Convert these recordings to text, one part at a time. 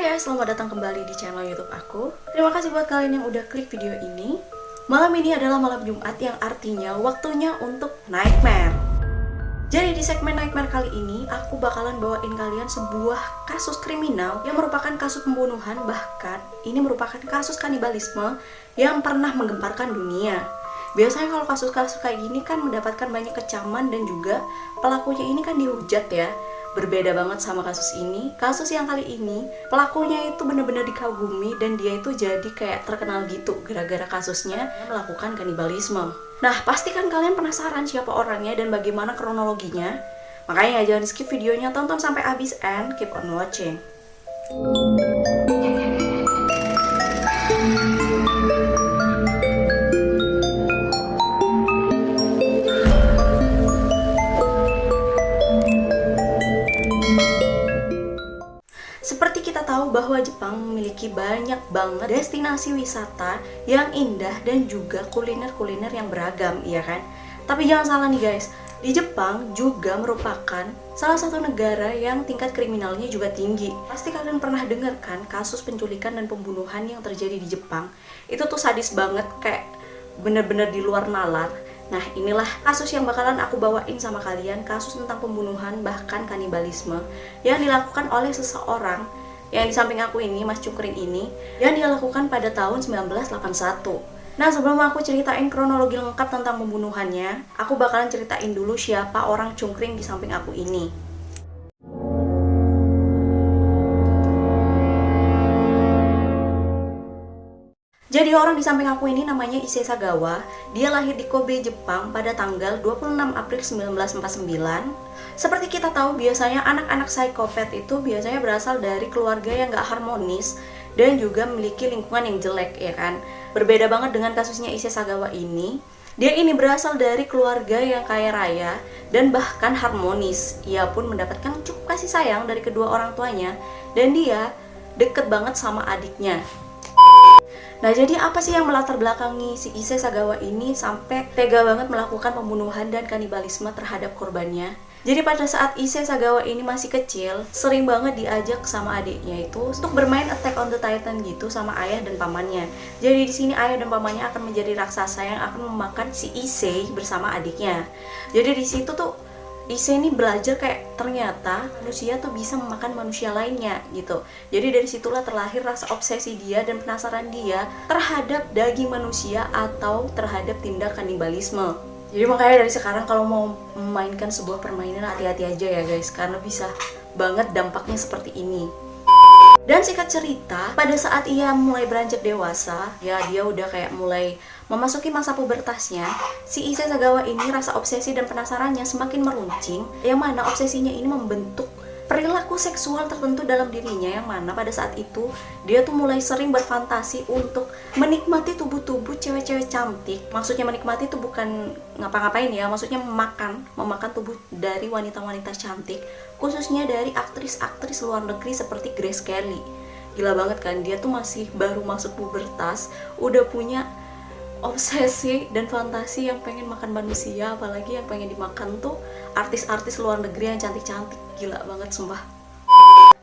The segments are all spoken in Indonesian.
Hai guys, selamat datang kembali di channel YouTube aku. Terima kasih buat kalian yang udah klik video ini. Malam ini adalah malam Jumat yang artinya waktunya untuk Nightmare. Jadi di segmen Nightmare kali ini, aku bakalan bawain kalian sebuah kasus kriminal yang merupakan kasus pembunuhan, bahkan ini merupakan kasus kanibalisme yang pernah menggemparkan dunia. Biasanya kalau kasus-kasus kayak gini kan mendapatkan banyak kecaman dan juga pelakunya ini kan dihujat ya. Berbeda banget sama kasus ini. Kasus yang kali ini pelakunya itu benar-benar dikagumi dan dia itu jadi kayak terkenal gitu gara-gara kasusnya melakukan kanibalisme. Nah, pasti kan kalian penasaran siapa orangnya dan bagaimana kronologinya. Makanya jangan skip videonya, tonton sampai habis and keep on watching. Seperti kita tahu bahwa Jepang memiliki banyak banget destinasi wisata yang indah dan juga kuliner-kuliner yang beragam, iya kan? Tapi jangan salah nih guys, di Jepang juga merupakan salah satu negara yang tingkat kriminalnya juga tinggi. Pasti kalian pernah dengar kan kasus penculikan dan pembunuhan yang terjadi di Jepang. Itu tuh sadis banget, kayak bener-bener di luar nalar. Nah, inilah kasus yang bakalan aku bawain sama kalian, kasus tentang pembunuhan bahkan kanibalisme yang dilakukan oleh seseorang yang di samping aku ini, Mas Cungkring ini, yang dia lakukan pada tahun 1981. Nah, sebelum aku ceritain kronologi lengkap tentang pembunuhannya, aku bakalan ceritain dulu siapa orang Cungkring di samping aku ini. Jadi orang di samping aku ini namanya Issei Sagawa. Dia lahir di Kobe, Jepang pada tanggal 26 April 1949. Seperti kita tahu biasanya anak-anak psikopat itu biasanya berasal dari keluarga yang gak harmonis dan juga memiliki lingkungan yang jelek, ya kan. Berbeda banget dengan kasusnya Issei Sagawa ini. Dia ini berasal dari keluarga yang kaya raya dan bahkan harmonis. Ia pun mendapatkan cukup kasih sayang dari kedua orang tuanya dan dia deket banget sama adiknya. Nah, jadi apa sih yang melatar belakangi si Issei Sagawa ini sampai tega banget melakukan pembunuhan dan kanibalisme terhadap korbannya? Jadi pada saat Issei Sagawa ini masih kecil, sering banget diajak sama adiknya itu untuk bermain Attack on the Titan gitu sama ayah dan pamannya. Jadi di sini ayah dan pamannya akan menjadi raksasa yang akan memakan si Issei bersama adiknya. Jadi di situ tuh Issei ini belajar kayak ternyata manusia tuh bisa memakan manusia lainnya gitu. Jadi dari situlah terlahir rasa obsesi dia dan penasaran dia terhadap daging manusia atau terhadap tindak kanibalisme. Jadi makanya dari sekarang kalau mau memainkan sebuah permainan hati-hati aja ya guys, karena bisa banget dampaknya seperti ini. Dan singkat cerita, pada saat ia mulai beranjak dewasa, ya dia udah kayak mulai memasuki masa pubertasnya, si Issei Sagawa ini rasa obsesi dan penasarannya semakin meruncing, yang mana obsesinya ini membentuk perilaku seksual tertentu dalam dirinya, yang mana pada saat itu dia tuh mulai sering berfantasi untuk menikmati tubuh-tubuh cewek-cewek cantik. Maksudnya menikmati itu bukan ngapa-ngapain ya, maksudnya memakan tubuh dari wanita-wanita cantik, khususnya dari aktris-aktris luar negeri seperti Grace Kelly. Gila banget kan, dia tuh masih baru masuk pubertas, udah punya obsesi dan fantasi yang pengen makan manusia, apalagi yang pengen dimakan tuh artis-artis luar negeri yang cantik-cantik. Gila banget sumpah.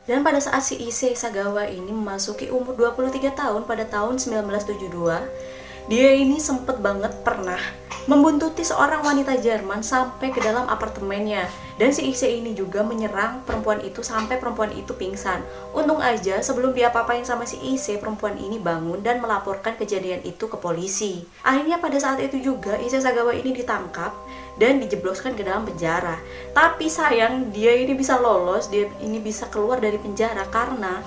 Dan pada saat si Issei Sagawa ini memasuki umur 23 tahun pada tahun 1972, dia ini sempet banget pernah membuntuti seorang wanita Jerman sampai ke dalam apartemennya. Dan si Issei ini juga menyerang perempuan itu sampai perempuan itu pingsan. Untung aja sebelum dia apa-apain sama si Issei, perempuan ini bangun dan melaporkan kejadian itu ke polisi. Akhirnya pada saat itu juga Issei Sagawa ini ditangkap dan dijebloskan ke dalam penjara. Tapi sayang dia ini bisa lolos, dia ini bisa keluar dari penjara karena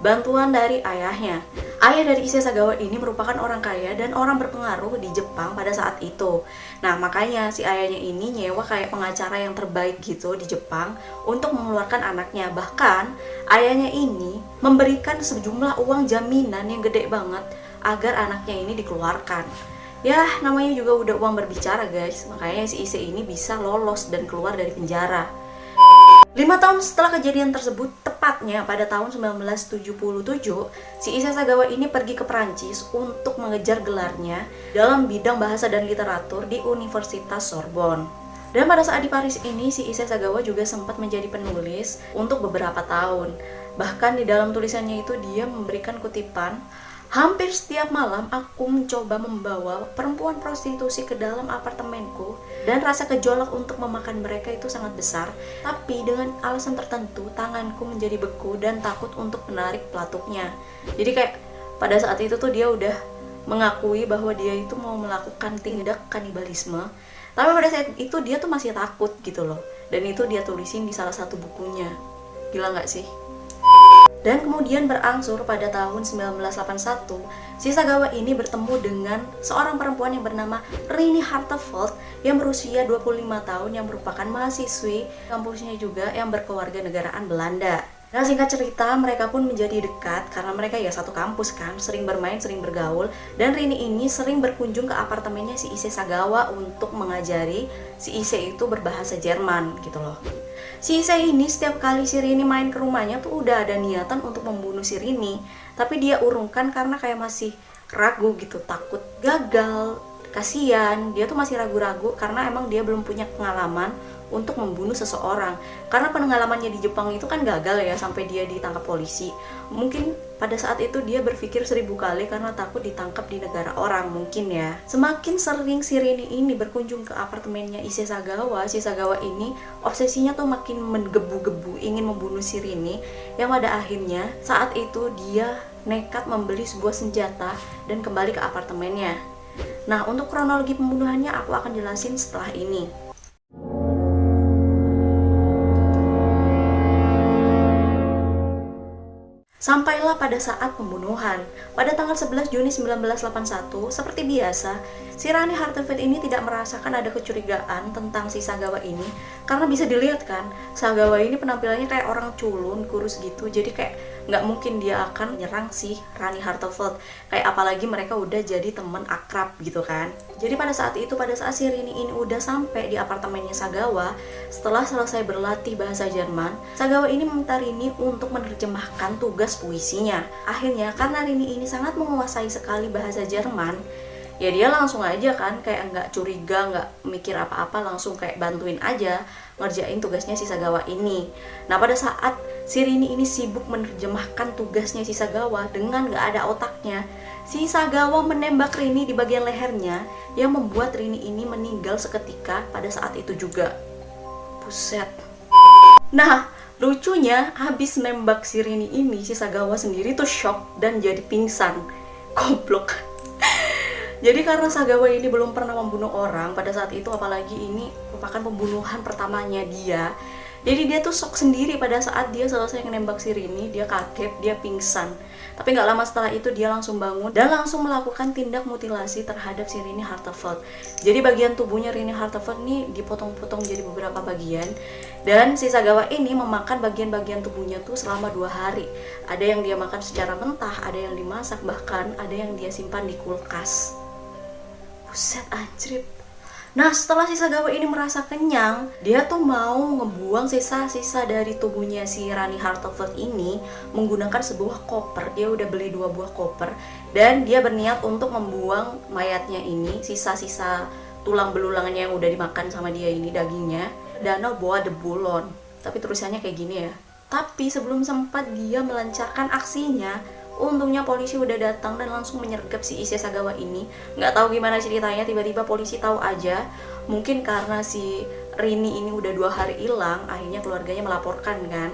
bantuan dari ayahnya. Ayah dari Issei Sagawa ini merupakan orang kaya dan orang berpengaruh di Jepang pada saat itu. Nah, makanya si ayahnya ini nyewa kayak pengacara yang terbaik gitu di Jepang untuk mengeluarkan anaknya. Bahkan ayahnya ini memberikan sejumlah uang jaminan yang gede banget agar anaknya ini dikeluarkan. Ya, namanya juga udah uang berbicara guys. Makanya si Issei ini bisa lolos dan keluar dari penjara. 5 tahun setelah kejadian tersebut, tepatnya pada tahun 1977, si Issei Sagawa ini pergi ke Perancis untuk mengejar gelarnya dalam bidang bahasa dan literatur di Universitas Sorbonne. Dan pada saat di Paris ini, si Issei Sagawa juga sempat menjadi penulis untuk beberapa tahun. Bahkan di dalam tulisannya itu dia memberikan kutipan, hampir setiap malam aku mencoba membawa perempuan prostitusi ke dalam apartemenku dan rasa gejolak untuk memakan mereka itu sangat besar. Tapi dengan alasan tertentu, tanganku menjadi beku dan takut untuk menarik pelatuknya. Jadi kayak pada saat itu tuh dia udah mengakui bahwa dia itu mau melakukan tindak kanibalisme. Tapi pada saat itu dia tuh masih takut gitu loh. Dan itu dia tulisin di salah satu bukunya. Gila nggak sih? Dan kemudian berangsur pada tahun 1981, si Sagawa ini bertemu dengan seorang perempuan yang bernama Rini Hartevelt yang berusia 25 tahun yang merupakan mahasiswi kampusnya juga yang berkewarganegaraan Belanda. Nah, singkat cerita, mereka pun menjadi dekat karena mereka ya satu kampus kan, sering bermain, sering bergaul, dan Rini ini sering berkunjung ke apartemennya si Issei Sagawa untuk mengajari si Issei itu berbahasa Jerman gitu loh. Si Issei ini setiap kali si Rini main ke rumahnya tuh udah ada niatan untuk membunuh si Rini, tapi dia urungkan karena kayak masih ragu gitu, takut gagal, kasihan, dia tuh masih ragu-ragu karena emang dia belum punya pengalaman untuk membunuh seseorang. Karena pengalamannya di Jepang itu kan gagal ya sampai dia ditangkap polisi. Mungkin pada saat itu dia berpikir 1000 kali karena takut ditangkap di negara orang mungkin ya. Semakin sering si Rini ini berkunjung ke apartemennya Issei Sagawa, si Sagawa ini obsesinya tuh makin menggebu-gebu ingin membunuh si Rini, yang pada akhirnya saat itu dia nekat membeli sebuah senjata dan kembali ke apartemennya. Nah, untuk kronologi pembunuhannya aku akan jelasin setelah ini. Sampailah pada saat pembunuhan. Pada tanggal 11 Juni 1981, seperti biasa, si Rini Hartevelt ini tidak merasakan ada kecurigaan tentang si Sagawa ini. Karena bisa dilihat kan, Sagawa ini penampilannya kayak orang culun, kurus gitu. Jadi kayak nggak mungkin dia akan nyerang si Rini Hartevelt. Kayak apalagi mereka udah jadi temen akrab gitu kan. Jadi pada saat si Rini ini udah sampai di apartemennya Sagawa, setelah selesai berlatih bahasa Jerman, Sagawa ini meminta Rini untuk menerjemahkan tugas puisinya. Akhirnya karena Rini ini sangat menguasai sekali bahasa Jerman, ya dia langsung aja kan kayak nggak curiga, nggak mikir apa-apa, langsung kayak bantuin aja ngerjain tugasnya si Sagawa ini. Nah, pada saat si Rini ini sibuk menerjemahkan tugasnya si Sagawa dengan nggak ada otaknya, si Sagawa menembak Rini di bagian lehernya yang membuat Rini ini meninggal seketika pada saat itu juga. Buset. Nah, lucunya habis nembak si Rini ini, si Sagawa sendiri tuh shock dan jadi pingsan. Goblok. Jadi karena Sagawa ini belum pernah membunuh orang pada saat itu, apalagi ini merupakan pembunuhan pertamanya dia. Jadi dia tuh shock sendiri pada saat dia selesai nembak si Rini, dia kaget, dia pingsan. Tapi nggak lama setelah itu dia langsung bangun dan langsung melakukan tindak mutilasi terhadap si Rini Hartevelt. Jadi bagian tubuhnya Rini Hartevelt ini dipotong-potong jadi beberapa bagian. Dan si Sagawa ini memakan bagian-bagian tubuhnya tuh selama 2 hari. Ada yang dia makan secara mentah, ada yang dimasak, bahkan ada yang dia simpan di kulkas. Buset anjrit. Nah, setelah si Sagawa ini merasa kenyang, dia tuh mau ngebuang sisa-sisa dari tubuhnya si Rini Hartevelt ini menggunakan sebuah koper. Dia udah beli 2 buah koper dan dia berniat untuk membuang mayatnya ini, sisa-sisa tulang belulangannya yang udah dimakan sama dia ini, dagingnya, Danau Bois de Boulogne. Tapi tulisannya kayak gini ya. Tapi sebelum sempat dia melancarkan aksinya, untungnya polisi udah datang dan langsung menyergap si Issei Sagawa ini. Nggak tahu gimana ceritanya, tiba-tiba polisi tahu aja. Mungkin karena si Rini ini udah 2 hari hilang, akhirnya keluarganya melaporkan kan.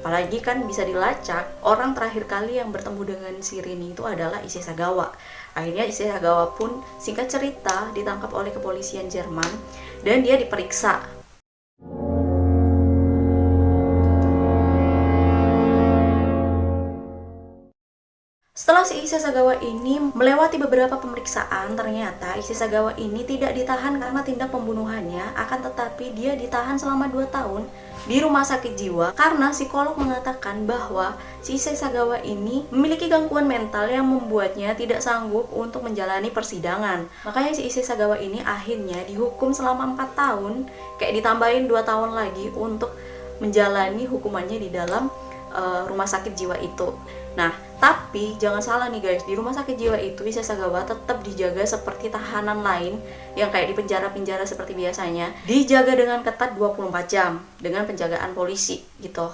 Apalagi kan bisa dilacak, orang terakhir kali yang bertemu dengan si Rini itu adalah Issei Sagawa. Akhirnya Issei Sagawa pun singkat cerita ditangkap oleh kepolisian Jerman dan dia diperiksa. Setelah si Issei Sagawa ini melewati beberapa pemeriksaan, ternyata Issei Sagawa ini tidak ditahan karena tindak pembunuhannya, akan tetapi dia ditahan selama 2 tahun di rumah sakit jiwa karena psikolog mengatakan bahwa si Issei Sagawa ini memiliki gangguan mental yang membuatnya tidak sanggup untuk menjalani persidangan. Makanya si Issei Sagawa ini akhirnya dihukum selama 4 tahun, kayak ditambahin 2 tahun lagi untuk menjalani hukumannya di dalam rumah sakit jiwa itu. Nah, tapi jangan salah nih guys, di rumah sakit jiwa itu Issei Sagawa tetap dijaga seperti tahanan lain yang kayak di penjara-penjara seperti biasanya, dijaga dengan ketat 24 jam dengan penjagaan polisi gitu.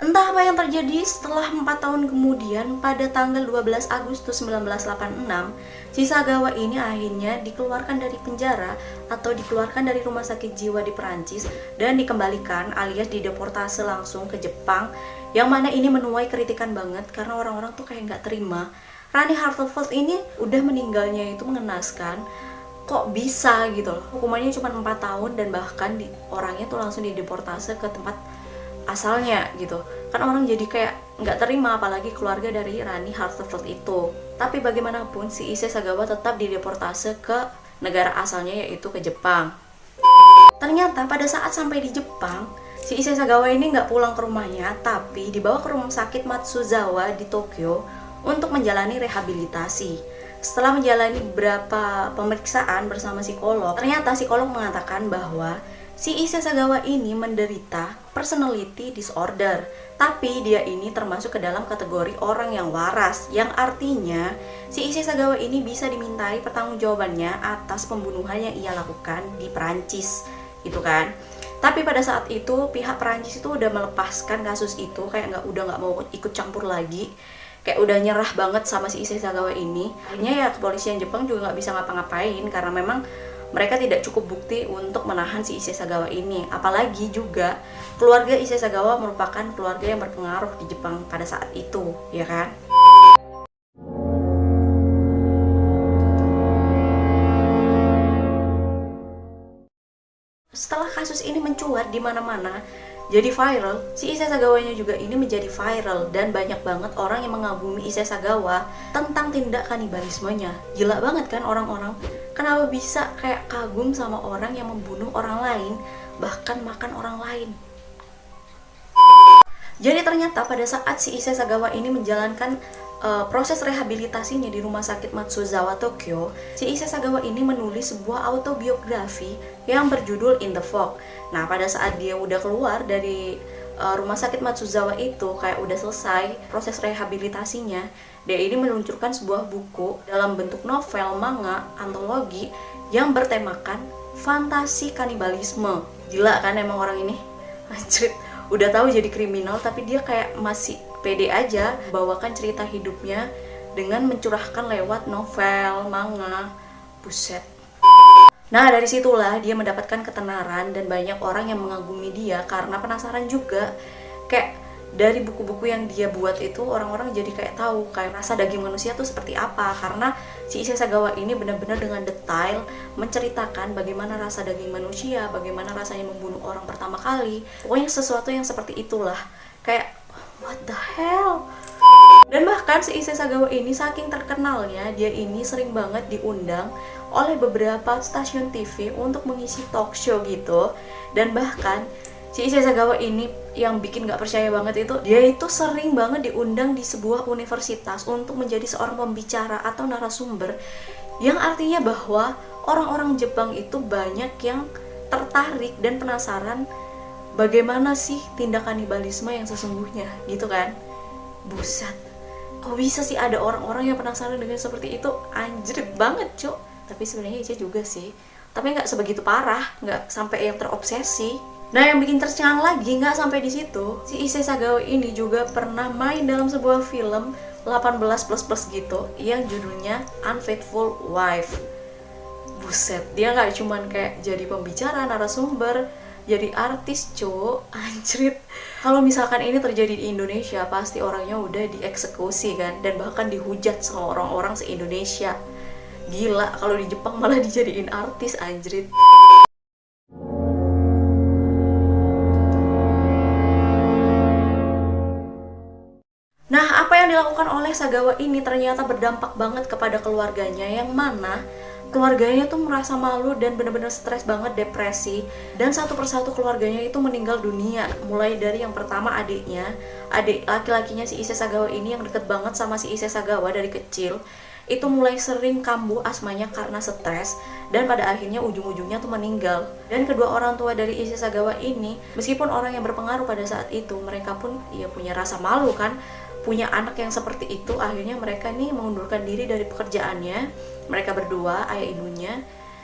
Entah apa yang terjadi setelah 4 tahun kemudian, pada tanggal 12 Agustus 1986, si Sagawa ini akhirnya dikeluarkan dari penjara atau dikeluarkan dari rumah sakit jiwa di Perancis dan dikembalikan alias dideportase langsung ke Jepang, yang mana ini menuai kritikan banget karena orang-orang tuh kayak nggak terima. Rani Hartevelt ini udah meninggalnya itu mengenaskan, kok bisa gitu loh. Hukumannya cuma 4 tahun dan bahkan orangnya tuh langsung dideportase ke tempat asalnya gitu. Kan orang jadi kayak nggak terima, apalagi keluarga dari Rani Hartevelt itu. Tapi bagaimanapun si Issei Sagawa tetap dideportase ke negara asalnya, yaitu ke Jepang. Ternyata pada saat sampai di Jepang, si Issei Sagawa ini nggak pulang ke rumahnya, tapi dibawa ke rumah sakit Matsuzawa di Tokyo untuk menjalani rehabilitasi. Setelah menjalani beberapa pemeriksaan bersama psikolog, ternyata psikolog mengatakan bahwa si Issei Sagawa ini menderita personality disorder, tapi dia ini termasuk ke dalam kategori orang yang waras, yang artinya si Issei Sagawa ini bisa dimintai pertanggungjawabannya atas pembunuhan yang ia lakukan di Perancis, gitu kan. Tapi pada saat itu pihak Perancis itu udah melepaskan kasus itu, kayak udah nggak mau ikut campur lagi, kayak udah nyerah banget sama si Issei Sagawa ini. Akhirnya ya kepolisian Jepang juga nggak bisa ngapa-ngapain karena memang mereka tidak cukup bukti untuk menahan si Issei Sagawa ini. Apalagi juga keluarga Issei Sagawa merupakan keluarga yang berpengaruh di Jepang pada saat itu, ya kan? Setelah kasus ini mencuat di mana-mana, jadi viral, si Issei Sagawanya juga ini menjadi viral dan banyak banget orang yang mengagumi Issei Sagawa tentang tindak kanibalismenya. Gila banget kan orang-orang, kenapa bisa kayak kagum sama orang yang membunuh orang lain, bahkan makan orang lain. Jadi ternyata pada saat si Issei Sagawa ini menjalankan proses rehabilitasinya di rumah sakit Matsuzawa Tokyo, si Issei Sagawa ini menulis sebuah autobiografi yang berjudul In the Fog. Nah, pada saat dia udah keluar dari rumah sakit Matsuzawa itu, kayak udah selesai proses rehabilitasinya, dia ini meluncurkan sebuah buku dalam bentuk novel, manga, antologi yang bertemakan fantasi kanibalisme. Gila kan emang orang ini? Anjir, udah tahu jadi kriminal tapi dia kayak masih pede aja bawakan cerita hidupnya dengan mencurahkan lewat novel, manga. Buset. Nah, dari situlah dia mendapatkan ketenaran dan banyak orang yang mengagumi dia karena penasaran juga. Kayak dari buku-buku yang dia buat itu, orang-orang jadi kayak tahu kayak rasa daging manusia tuh seperti apa, karena si Issei Sagawa ini benar-benar dengan detail menceritakan bagaimana rasa daging manusia, bagaimana rasanya membunuh orang pertama kali. Pokoknya sesuatu yang seperti itulah. Kayak what the hell? Dan bahkan si Issei Sagawa ini saking terkenalnya, dia ini sering banget diundang oleh beberapa stasiun TV untuk mengisi talk show gitu. Dan bahkan si Issei Sagawa ini yang bikin gak percaya banget itu, dia itu sering banget diundang di sebuah universitas untuk menjadi seorang pembicara atau narasumber, yang artinya bahwa orang-orang Jepang itu banyak yang tertarik dan penasaran bagaimana sih tindak kanibalisme yang sesungguhnya gitu kan. Buset, kok bisa sih ada orang-orang yang penasaran dengan seperti itu? Anjir banget cuk. Tapi sebenarnya Ica juga sih, tapi nggak sebegitu parah, nggak sampai yang terobsesi. Nah, yang bikin tercengang lagi nggak sampai di situ, si Issei Sagawa ini juga pernah main dalam sebuah film 18+ gitu yang judulnya Unfaithful Wife. Buset, dia nggak cuman kayak jadi pembicara, narasumber, jadi artis cuk, anjrit. Kalau misalkan ini terjadi di Indonesia, pasti orangnya udah dieksekusi kan, dan bahkan dihujat sama orang-orang se-Indonesia. Gila, kalau di Jepang malah dijadiin artis, anjrit. Nah, apa yang dilakukan oleh Sagawa ini ternyata berdampak banget kepada keluarganya, yang mana keluarganya tuh merasa malu dan benar-benar stres banget, depresi, dan satu persatu keluarganya itu meninggal dunia. Mulai dari yang pertama adiknya, adik laki-lakinya si Issei Sagawa ini yang deket banget sama si Issei Sagawa dari kecil, itu mulai sering kambuh asmanya karena stres, dan pada akhirnya ujung-ujungnya tuh meninggal. Dan kedua orang tua dari Issei Sagawa ini, meskipun orang yang berpengaruh pada saat itu, mereka pun ya punya rasa malu kan, punya anak yang seperti itu. Akhirnya mereka nih mengundurkan diri dari pekerjaannya, mereka berdua, ayah ibunya.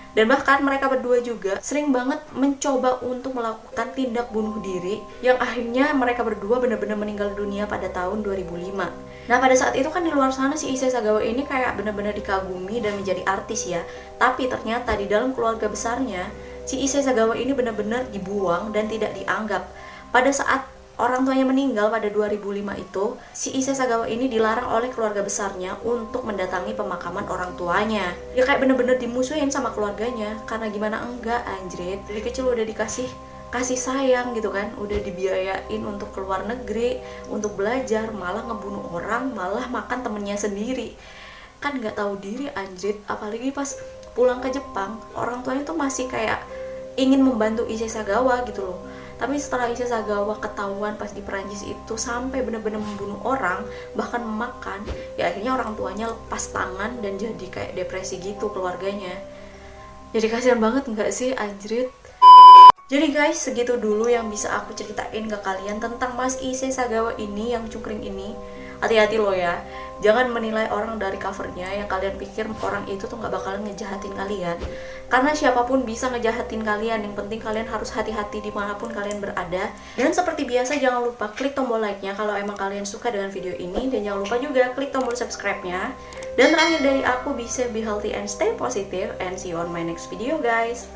Dan bahkan mereka berdua juga sering banget mencoba untuk melakukan tindak bunuh diri, yang akhirnya mereka berdua benar-benar meninggal dunia pada tahun 2005. Nah, pada saat itu kan di luar sana si Issei Sagawa ini kayak benar-benar dikagumi dan menjadi artis ya. Tapi ternyata di dalam keluarga besarnya, si Issei Sagawa ini benar-benar dibuang dan tidak dianggap. Pada saat orang tuanya meninggal pada 2005 itu, si Issei Sagawa ini dilarang oleh keluarga besarnya untuk mendatangi pemakaman orang tuanya. Ya kayak bener-bener dimusuhin sama keluarganya, karena gimana enggak anjrit. Dari kecil udah dikasih kasih sayang gitu kan, udah dibiayain untuk keluar negeri, untuk belajar, malah ngebunuh orang, malah makan temennya sendiri. Kan nggak tahu diri anjrit, apalagi pas pulang ke Jepang, orang tuanya tuh masih kayak ingin membantu Issei Sagawa gitu loh. Tapi setelah Issei Sagawa ketahuan pas di Perancis itu sampai benar-benar membunuh orang, bahkan memakan, ya akhirnya orang tuanya lepas tangan dan jadi kayak depresi gitu keluarganya. Jadi kasihan banget nggak sih anjrit? Jadi guys, segitu dulu yang bisa aku ceritain ke kalian tentang Mas Issei Sagawa ini yang cungkring ini. Hati-hati loh ya, jangan menilai orang dari covernya yang kalian pikir orang itu tuh gak bakalan ngejahatin kalian. Karena siapapun bisa ngejahatin kalian, yang penting kalian harus hati-hati dimanapun kalian berada. Dan seperti biasa jangan lupa klik tombol like-nya kalau emang kalian suka dengan video ini. Dan jangan lupa juga klik tombol subscribe-nya. Dan terakhir dari aku, be safe, be healthy, and stay positive. And see you on my next video guys.